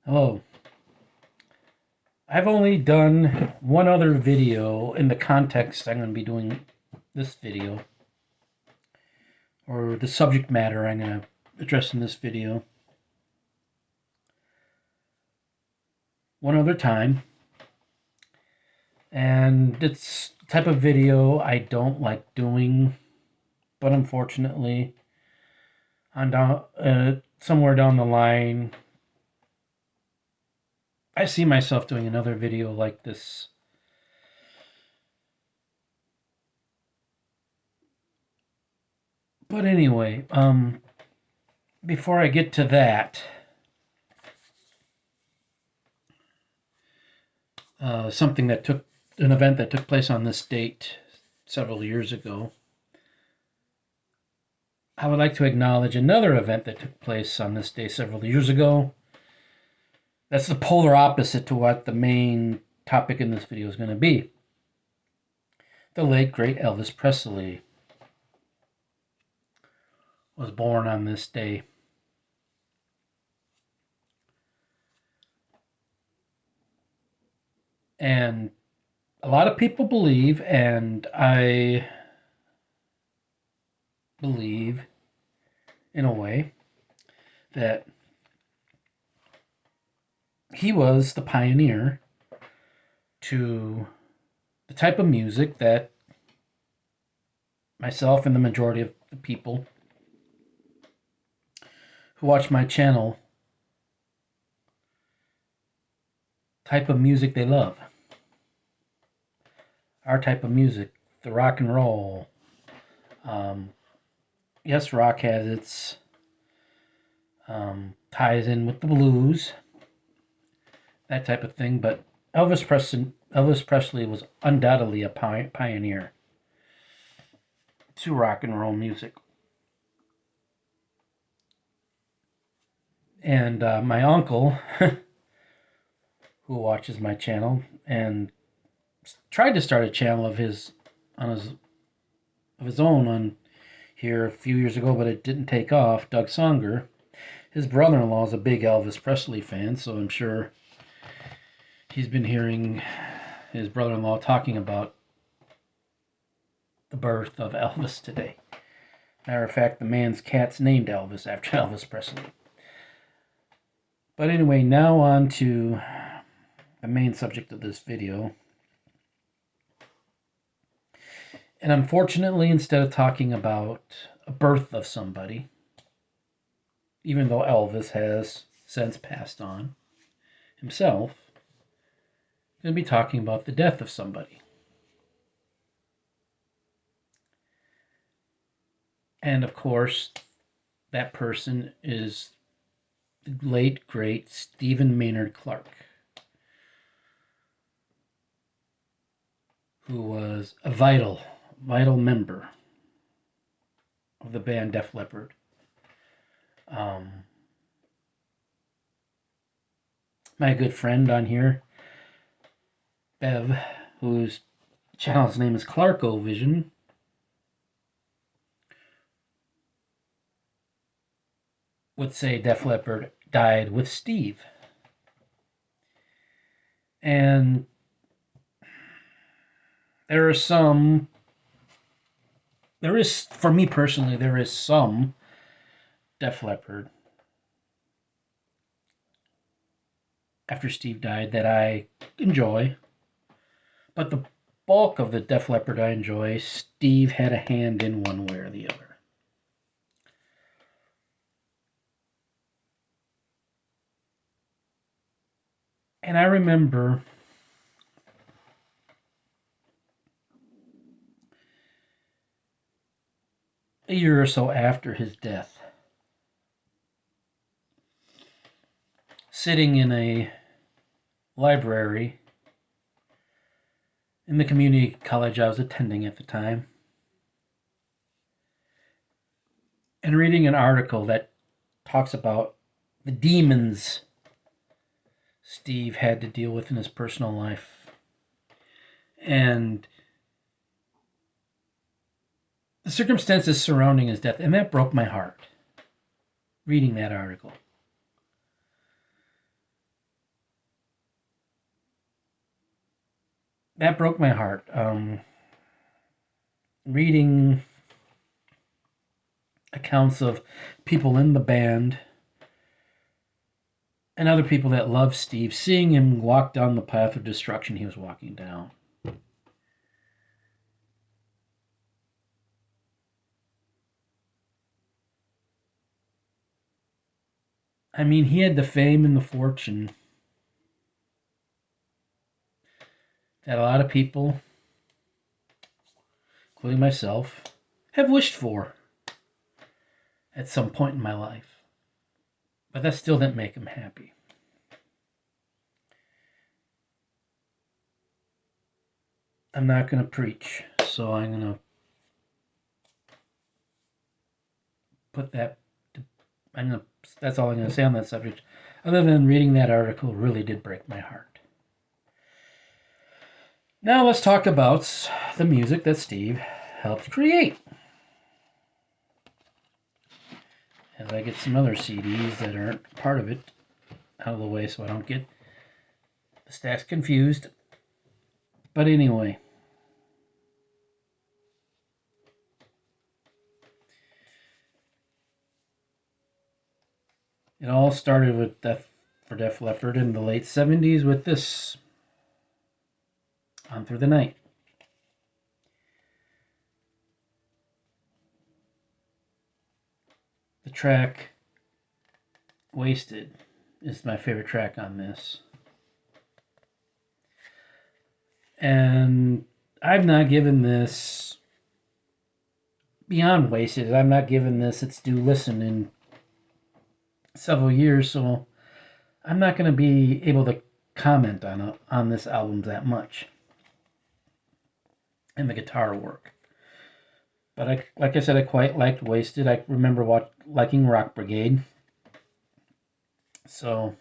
Hello. I've only done one other video in the context I'm going to be doing this video, or the subject matter I'm going to address in this video. One other time. And it's the type of video I don't like doing, but unfortunately, somewhere down the line, I see myself doing another video like this. But anyway, before I get to that, an event that took place on this date several years ago. I would like to acknowledge another event that took place on this day several years ago. That's the polar opposite to what the main topic in this video is going to be. The late, great Elvis Presley was born on this day. And a lot of people believe, and I believe in a way, that he was the pioneer to the type of music that myself and the majority of the people who watch my channel type of music they love. Our type of music, the rock and roll. Yes, rock has its ties in with the blues, that type of thing, but Elvis Presley was undoubtedly a pioneer to rock and roll music. And my uncle, who watches my channel and tried to start a channel of his own on here a few years ago, but it didn't take off. Doug Songer, his brother-in-law, is a big Elvis Presley fan, so I'm sure he's been hearing his brother-in-law talking about the birth of Elvis today. Matter of fact, the man's cat's named Elvis after Elvis Presley. But anyway, now on to the main subject of this video. And unfortunately, instead of talking about a birth of somebody, even though Elvis has since passed on himself, I'm going to be talking about the death of somebody. And of course, that person is the late, great Stephen Maynard Clark, who was a vital member of the band Def Leppard. My good friend on here, Bev, whose channel's name is Clarkovision, would say Def Leppard died with Steve. And for me personally, there is some Def Leppard after Steve died that I enjoy. But the bulk of the Def Leppard I enjoy, Steve had a hand in one way or the other. And I remember a year or so after his death, sitting in a library in the community college I was attending at the time, and reading an article that talks about the demons Steve had to deal with in his personal life. And the circumstances surrounding his death, and that broke my heart, reading that article. that broke my heart. Reading accounts of people in the band and other people that love Steve, seeing him walk down the path of destruction he was walking down. I mean, he had the fame and the fortune that a lot of people, including myself, have wished for at some point in my life. But that still didn't make him happy. I'm not going to preach, so I'm going to put that. That's all I'm going to say on that subject. Other than reading that article really did break my heart. Now let's talk about the music that Steve helped create. As I get some other CDs that aren't part of it out of the way so I don't get the stacks confused. But anyway. It all started with Def Leppard in the late 70s with this, On Through the Night. The track Wasted is my favorite track on this. And I've not given this, beyond Wasted, I'm not giving this its due listen in several years, so I'm not going to be able to comment on this album that much and the guitar work. But like I said, I quite liked Wasted. I remember liking Rock Brigade. So,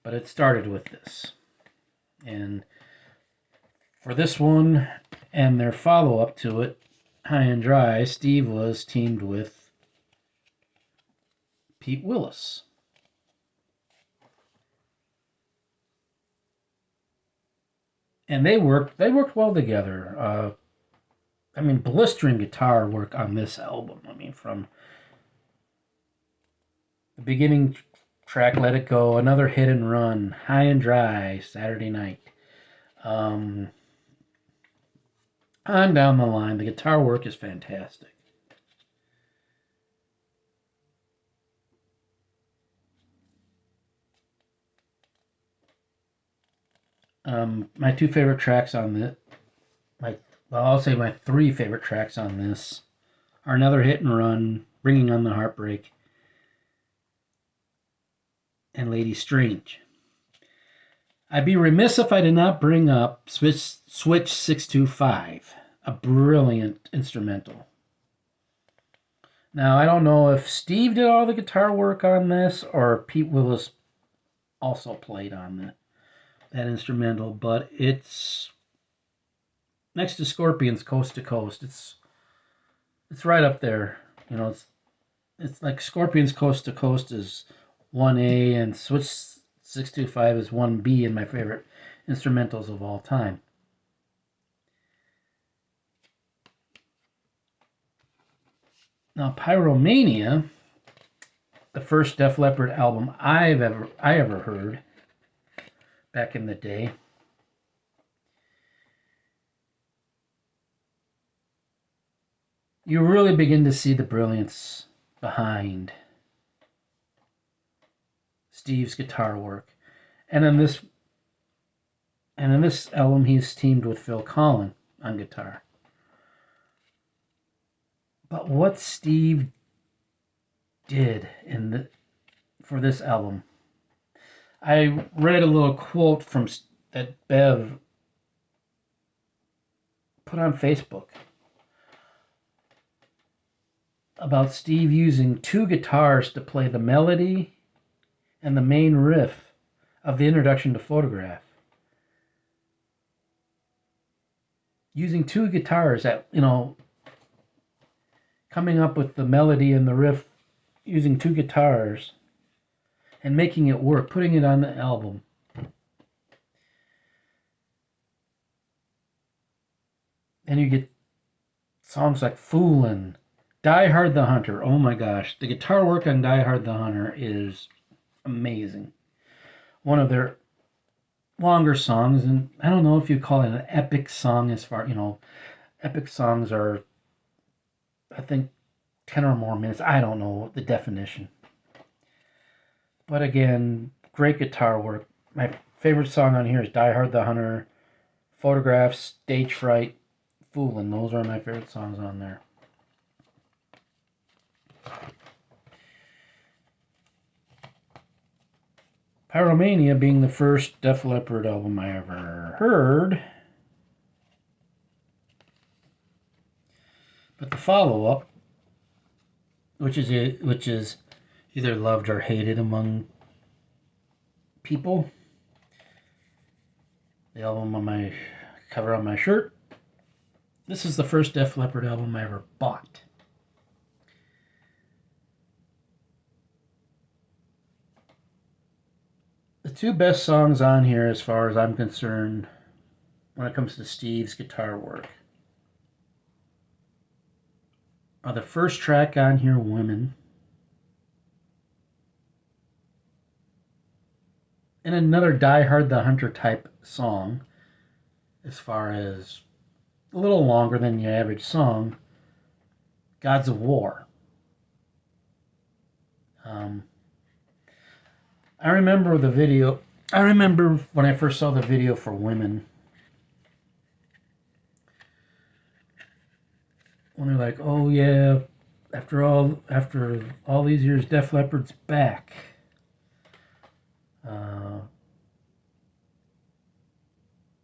but it started with this. And for this one and their follow-up to it, High and Dry, Steve was teamed with Pete Willis. And they worked well together. Blistering guitar work on this album. From the beginning track, Let It Go, another hit and run, High and Dry, Saturday Night. On down the line, the guitar work is fantastic. My two favorite tracks on this, I'll say my three favorite tracks on this are Another Hit and Run, Bringing on the Heartbreak, and Lady Strange. I'd be remiss if I did not bring up Switch 625, a brilliant instrumental. Now, I don't know if Steve did all the guitar work on this or Pete Willis also played on that instrumental, but it's next to Scorpions Coast to Coast. It's right up there. It's like Scorpions Coast to Coast is 1A and Switch 625 is 1B in my favorite instrumentals of all time. Now, Pyromania, the first Def Leppard album I ever heard back in the day. You really begin to see the brilliance behind Steve's guitar work. And in this album, he's teamed with Phil Collen on guitar. But what Steve did for this album, I read a little quote that Bev put on Facebook about Steve using two guitars to play the melody and the main riff of the introduction to Photograph. Using two guitars coming up with the melody and the riff using two guitars and making it work, putting it on the album. And you get songs like Foolin', Die Hard the Hunter. Oh my gosh, the guitar work on Die Hard the Hunter is amazing. One of their longer songs, and I don't know if you call it an epic song as far, epic songs are, I think, 10 or more minutes. I don't know the definition. But again, great guitar work. My favorite song on here is Die Hard the Hunter, Photographs, Stage Fright, Foolin'. Those are my favorite songs on there. Pyromania being the first Def Leppard album I ever heard. But the follow-up, which is either loved or hated among people. The album on my cover on my shirt. This is the first Def Leppard album I ever bought. The two best songs on here, as far as I'm concerned, when it comes to Steve's guitar work, are the first track on here, Women, and another Die Hard the Hunter type song, as far as a little longer than the average song, Gods of War. I remember the video. I remember when I first saw the video for Women, when they're like, "Oh yeah, after all these years, Def Leppard's back." And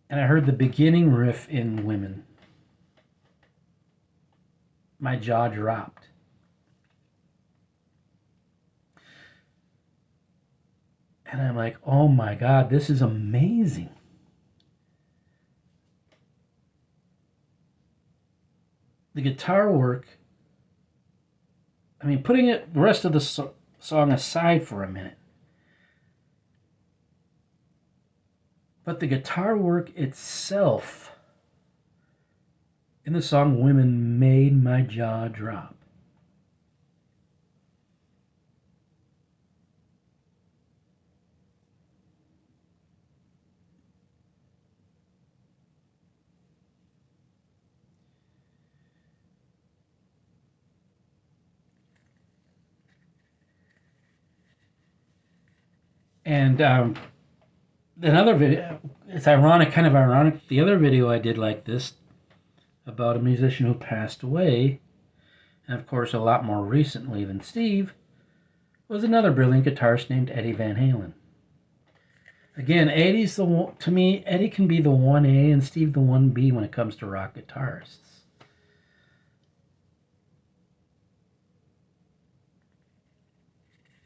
I heard the beginning riff in Women. My jaw dropped. And I'm like, oh my God, this is amazing. The guitar work, I mean, putting the rest of the song aside for a minute, but the guitar work itself in the song Women made my jaw drop. And another video, it's ironic, kind of ironic, the other video I did like this, about a musician who passed away, and of course a lot more recently than Steve, was another brilliant guitarist named Eddie Van Halen. Again, Eddie's the one, to me, Eddie can be the 1A and Steve the 1B when it comes to rock guitarists.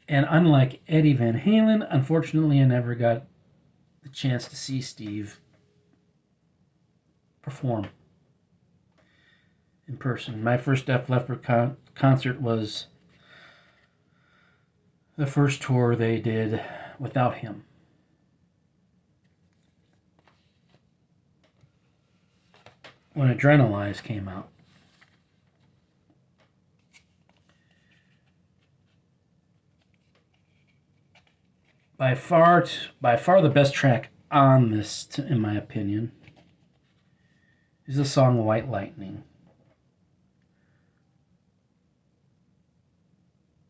And unlike Eddie Van Halen, unfortunately I never got the chance to see Steve perform in person. My first Def Leppard concert was the first tour they did without him. When Adrenalize came out. By far the best track on this, in my opinion, is the song White Lightning,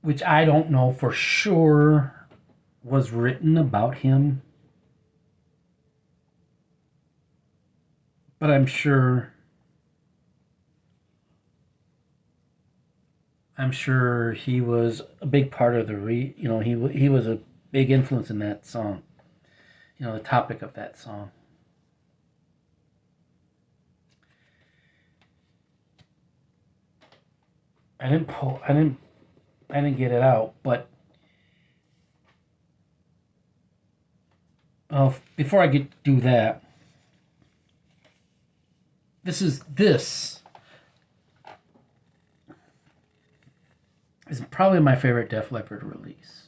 which I don't know for sure was written about him, but I'm sure he was a big part of he was a big influence in that song, the topic of that song. I didn't get it out, but before I do that, this is probably my favorite Def Leppard release.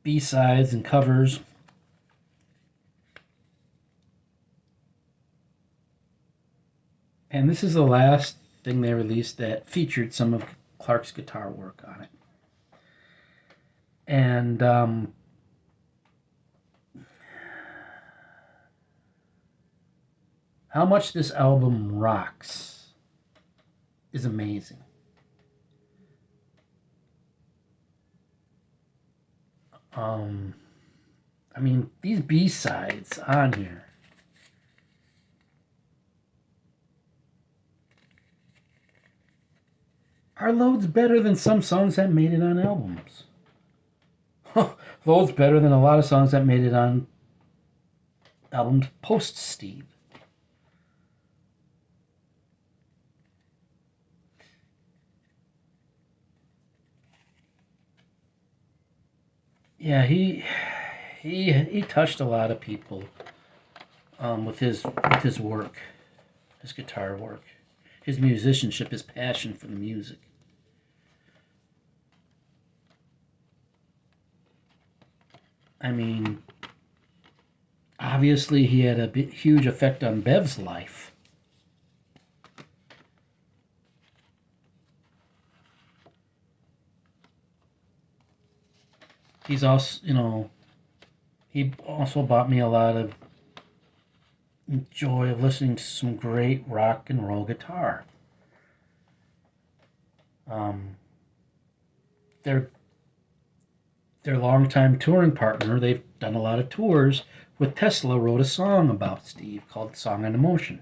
B-sides and covers. And this is the last thing they released that featured some of Clark's guitar work on it. And how much this album rocks is amazing. I mean, these B-sides on here are loads better than some songs that made it on albums. Loads better than a lot of songs that made it on albums post Steve. Yeah, he touched a lot of people with his work, his guitar work, his musicianship, his passion for the music. I mean, obviously he had a huge effect on Bev's life. He's also, he also brought me a lot of joy of listening to some great rock and roll guitar. Um, their their longtime touring partner, they've done a lot of tours with Tesla, wrote a song about Steve called "Song and Emotion."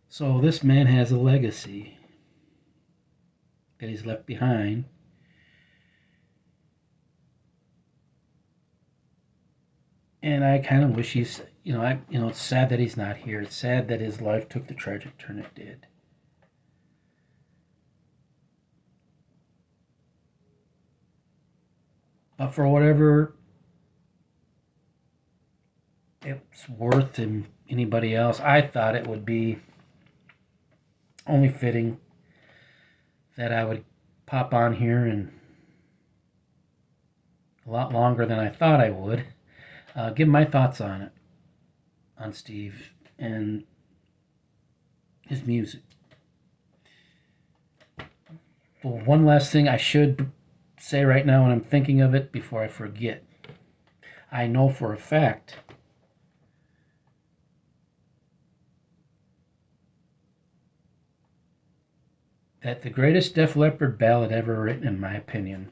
So this man has a legacy that he's left behind. And I kind of wish he's, it's sad that he's not here. It's sad that his life took the tragic turn it did. But for whatever it's worth to anybody else, I thought it would be only fitting that I would pop on here and a lot longer than I thought I would give my thoughts on it, on Steve and his music. But one last thing I should say right now when I'm thinking of it before I forget. I know for a fact that the greatest Def Leppard ballad ever written, in my opinion,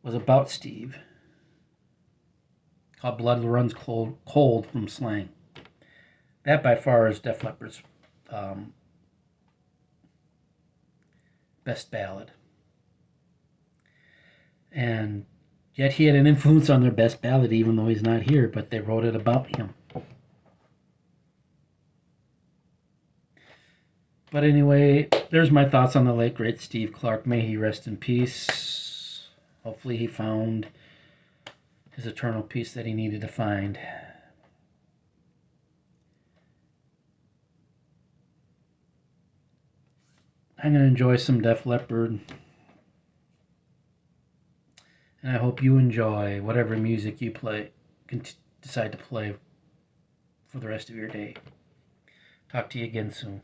was about Steve, called Blood Runs Cold from Slang. That by far is Def Leppard's best ballad. And yet he had an influence on their best ballad, even though he's not here, but they wrote it about him. But anyway, there's my thoughts on the late, great Steve Clark. May he rest in peace. Hopefully he found his eternal peace that he needed to find. I'm going to enjoy some Def Leppard. And I hope you enjoy whatever music you decide to play for the rest of your day. Talk to you again soon.